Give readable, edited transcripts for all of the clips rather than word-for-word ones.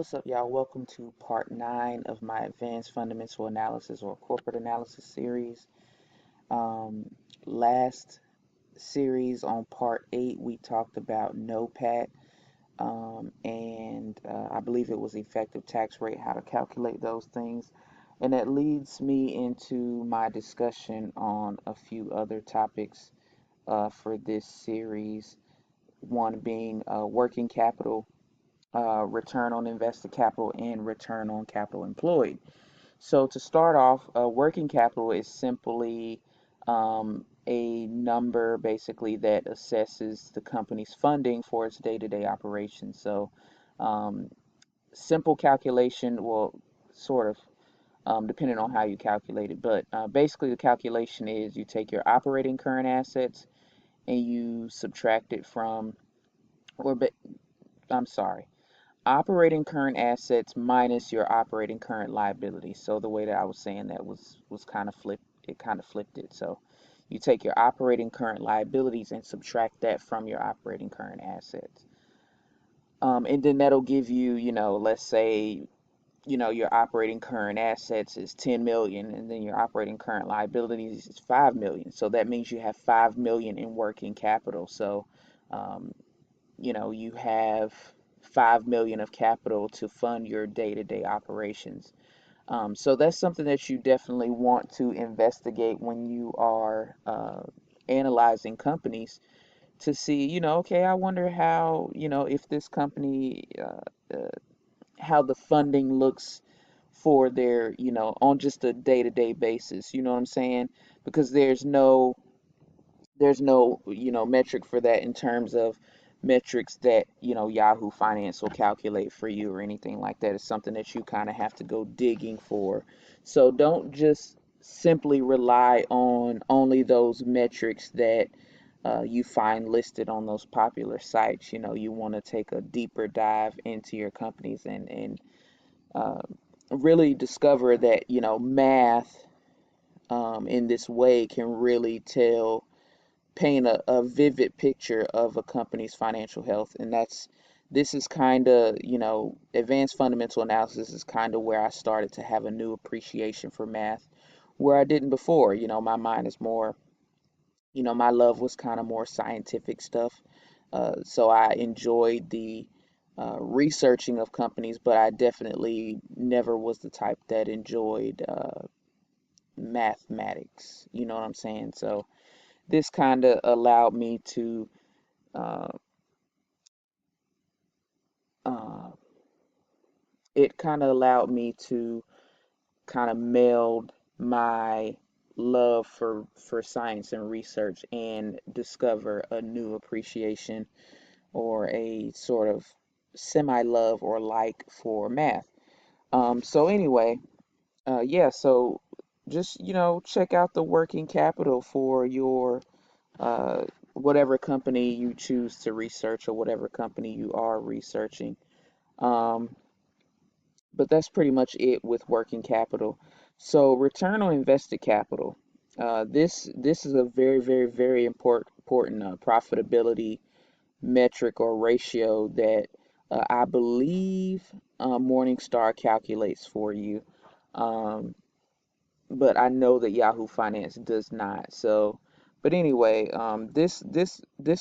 What's up, y'all? Welcome to part 9 of my Advanced Fundamental Analysis or Corporate Analysis series. Um, Last series on part 8, we talked about NOPAT and I believe it was effective tax rate, how to calculate those things. And that leads me into my discussion on a few other topics for this series. One being working capital, return on invested capital, and return on capital employed. So to start off, working capital is simply a number basically that assesses the company's funding for its day-to-day operations. So um, simple calculation, well, sort of, depending on how you calculate it, but basically the calculation is you take your operating current assets and you subtract it from, or I'm sorry, operating current assets minus your operating current liabilities. So the way that I was saying that was kind of flipped. It kind of flipped it. So you take your operating current liabilities and subtract that from your operating current assets. And then that'll give you, let's say, your operating current assets is 10 million and then your operating current liabilities is 5 million. So that means you have 5 million in working capital. So um, you have 5 million of capital to fund your day-to-day operations. So that's something that you definitely want to investigate when you are analyzing companies to see, okay, I wonder how, if this company, how the funding looks for their, on just a day-to-day basis. You know what I'm saying? Because there's no metric for that in terms of metrics that Yahoo Finance will calculate for you or anything like that. It's something that you kind of have to go digging for. So don't just simply rely on only those metrics that you find listed on those popular sites. You want to take a deeper dive into your companies and uh, really discover that math in this way can really paint a vivid picture of a company's financial health. And this is kind of, advanced fundamental analysis is kind of where I started to have a new appreciation for math where I didn't before. My mind is more, my love was kind of more scientific stuff. So I enjoyed the researching of companies, but I definitely never was the type that enjoyed mathematics. You know what I'm saying? So this kind of allowed me to uh, uh, it kind of allowed me to kind of meld my love for science and research and discover a new appreciation or a sort of semi love or like for math. So anyway, yeah, so just check out the working capital for your uh, whatever company you choose to research or whatever company you are researching. Um, but that's pretty much it with working capital. So return on invested capital. This is a very, very, very important profitability metric or ratio that I believe Morningstar calculates for you. Um, but I know that Yahoo Finance does not. So, but anyway, this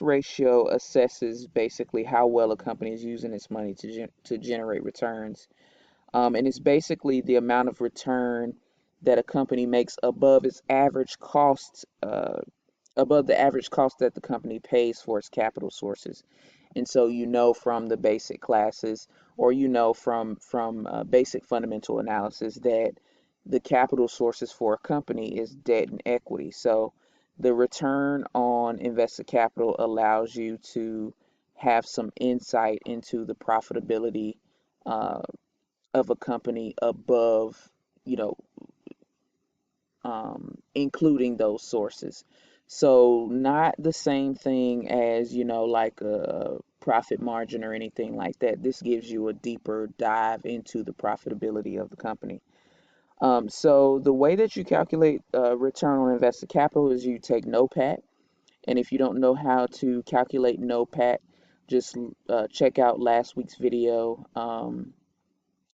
ratio assesses basically how well a company is using its money to generate returns, and it's basically the amount of return that a company makes above the average cost that the company pays for its capital sources. And so from the basic classes, or from basic fundamental analysis, that the capital sources for a company is debt and equity. So the return on invested capital allows you to have some insight into the profitability uh, of a company above, you know, including those sources. So not the same thing as, like a profit margin or anything like that. This gives you a deeper dive into the profitability of the company. So the way that you calculate return on invested capital is you take NOPAT. And if you don't know how to calculate NOPAT, just check out last week's video.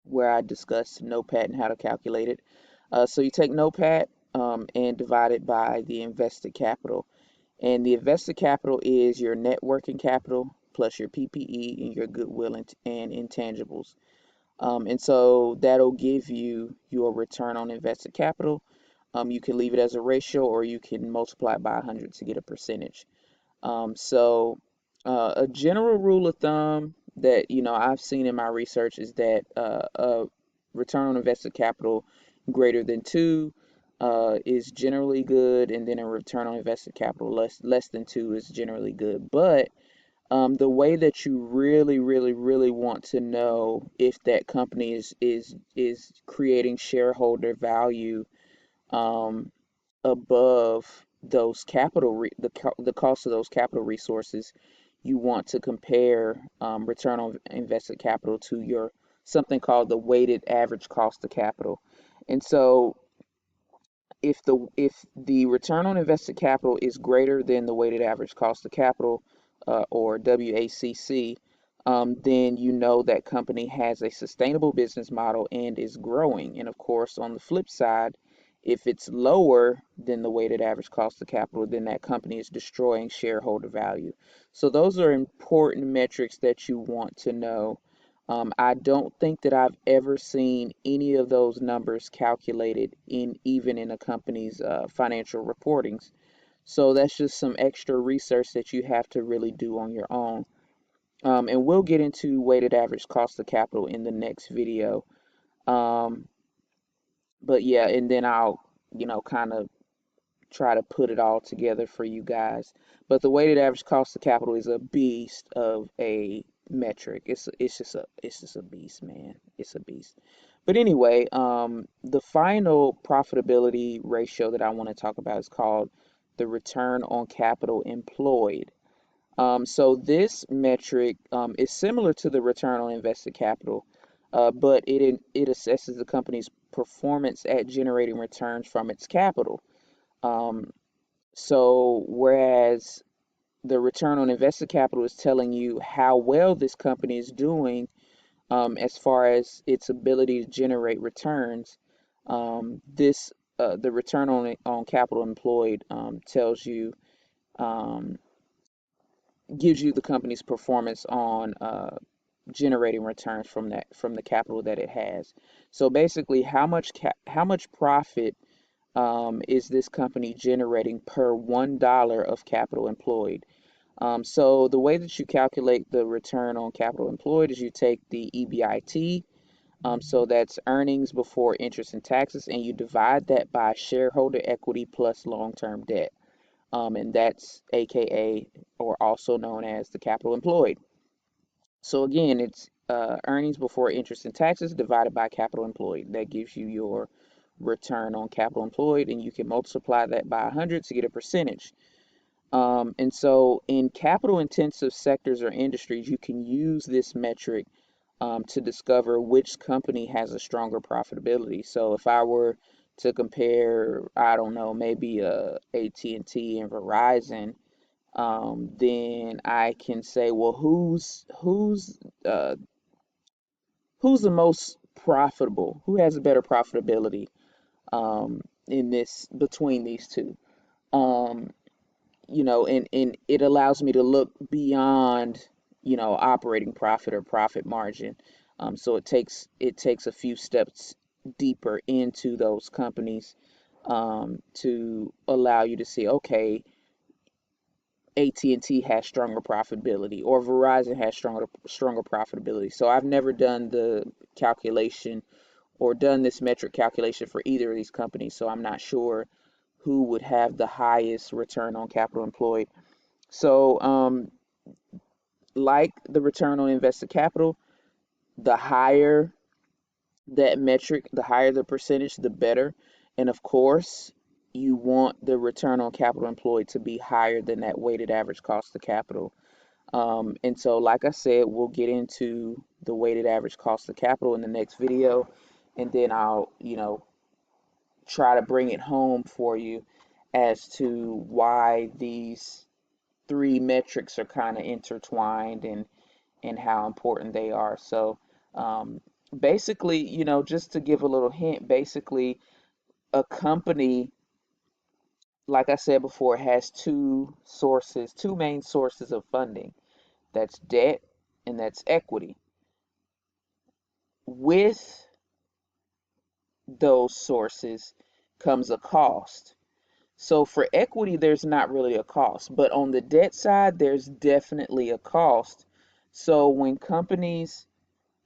where I discuss NOPAT and how to calculate it. So you take NOPAT and divide it by the invested capital. And the invested capital is your net working capital plus your PPE and your goodwill and intangibles. And so that'll give you your return on invested capital. You can leave it as a ratio or you can multiply it by 100 to get a percentage. A general rule of thumb that I've seen in my research is that a return on invested capital greater than 2 is generally good, and then a return on invested capital less than 2 is generally good. But the way that you really, really, really want to know if that company is creating shareholder value um, above those the cost of those capital resources, you want to compare return on invested capital to your something called the weighted average cost of capital. And so if the return on invested capital is greater than the weighted average cost of capital, or WACC, then you know that company has a sustainable business model and is growing. And of course, on the flip side, if it's lower than the weighted average cost of capital, then that company is destroying shareholder value. So those are important metrics that you want to know. I don't think that I've ever seen any of those numbers calculated even in a company's financial reportings. So that's just some extra research that you have to really do on your own. And we'll get into weighted average cost of capital in the next video. Um, but yeah, and then I'll, kind of try to put it all together for you guys. But the weighted average cost of capital is a beast of a metric. It's just a beast, man. It's a beast. But anyway, the final profitability ratio that I want to talk about is called the return on capital employed. So this metric is similar to the return on invested capital, but it assesses the company's performance at generating returns from its capital. Um, so whereas the return on invested capital is telling you how well this company is doing as far as its ability to generate returns, this the return on capital employed tells you um, gives you the company's performance on generating returns from the capital that it has. So basically, how much profit is this company generating per $1 of capital employed? So the way that you calculate the return on capital employed is you take the EBIT, so that's earnings before interest and taxes, and you divide that by shareholder equity plus long-term debt, and that's AKA or also known as the capital employed. So again, it's earnings before interest and taxes divided by capital employed. That gives you your return on capital employed, and you can multiply that by 100 to get a percentage. And so in capital intensive sectors or industries, you can use this metric to discover which company has a stronger profitability. So if I were to compare, I don't know, maybe AT&T and Verizon, then I can say, well, uh, who's the most profitable? Who has a better profitability in this between these two? Um, and it allows me to look beyond, operating profit or profit margin. So it takes a few steps deeper into those companies to allow you to see, okay, AT&T has stronger profitability or Verizon has stronger profitability. So I've never done the calculation or done this metric calculation for either of these companies, so I'm not sure who would have the highest return on capital employed. So, like the return on invested capital, the higher that metric, the higher the percentage, the better. And of course, you want the return on capital employed to be higher than that weighted average cost of capital. And so, like I said, we'll get into the weighted average cost of capital in the next video, and then I'll, try to bring it home for you as to why these three metrics are kind of intertwined and how important they are. So, um, basically, just to give a little hint, basically, a company, like I said before, has two main sources of funding. That's debt and that's equity. With those sources comes a cost. So for equity, there's not really a cost, but on the debt side, there's definitely a cost. So when companies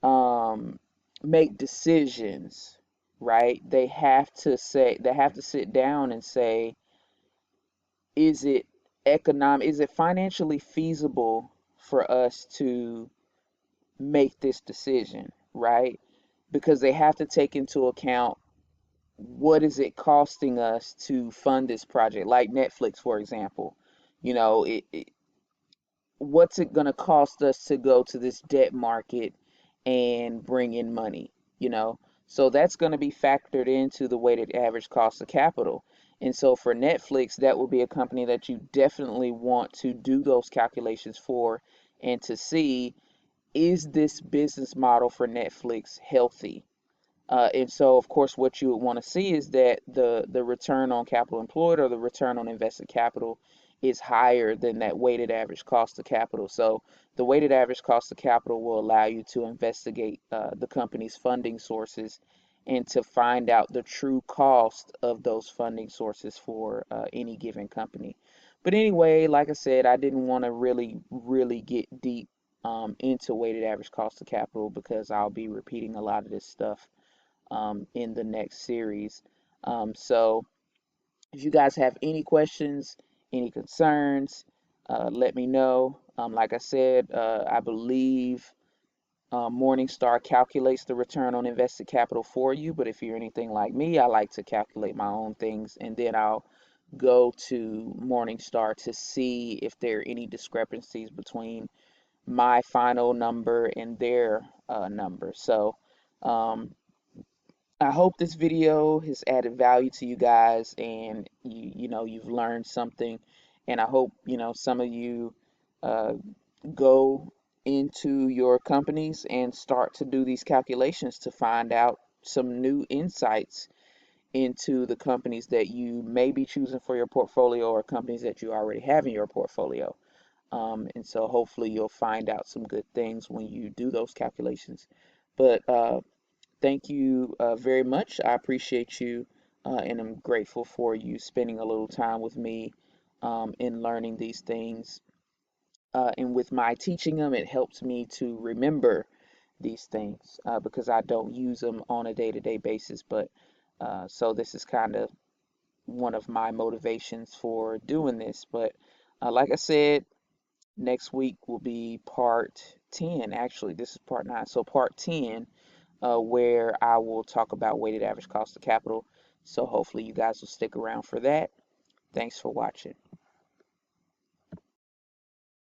um, make decisions, right, they have to sit down and say, is it is it financially feasible for us to make this decision, right? Because they have to take into account, what is it costing us to fund this project, like Netflix, for example. You know, what's it going to cost us to go to this debt market and bring in money, you know? So that's going to be factored into the weighted average cost of capital. And so for Netflix, that would be a company that you definitely want to do those calculations for, and to see, is this business model for Netflix healthy? And so, of course, what you would want to see is that the return on capital employed, or the return on invested capital, is higher than that weighted average cost of capital. So the weighted average cost of capital will allow you to investigate the company's funding sources, and to find out the true cost of those funding sources for any given company. But anyway, like I said, I didn't want to really get deep into weighted average cost of capital, because I'll be repeating a lot of this stuff in the next series. So if you guys have any questions, any concerns, let me know. Like I said, I believe Morningstar calculates the return on invested capital for you. But if you're anything like me, I like to calculate my own things, and then I'll go to Morningstar to see if there are any discrepancies between my final number and their number. So um, I hope this video has added value to you guys, and you've learned something. And I hope some of you uh, go into your companies and start to do these calculations to find out some new insights into the companies that you may be choosing for your portfolio, or companies that you already have in your portfolio. And so hopefully you'll find out some good things when you do those calculations. But thank you very much. I appreciate you, and I'm grateful for you spending a little time with me in learning these things. And with my teaching them, it helps me to remember these things, because I don't use them on a day-to-day basis. But so this is kind of one of my motivations for doing this. But like I said, next week will be part 10. Actually, this is part 9. So part 10, where I will talk about weighted average cost of capital. So hopefully you guys will stick around for that. Thanks for watching.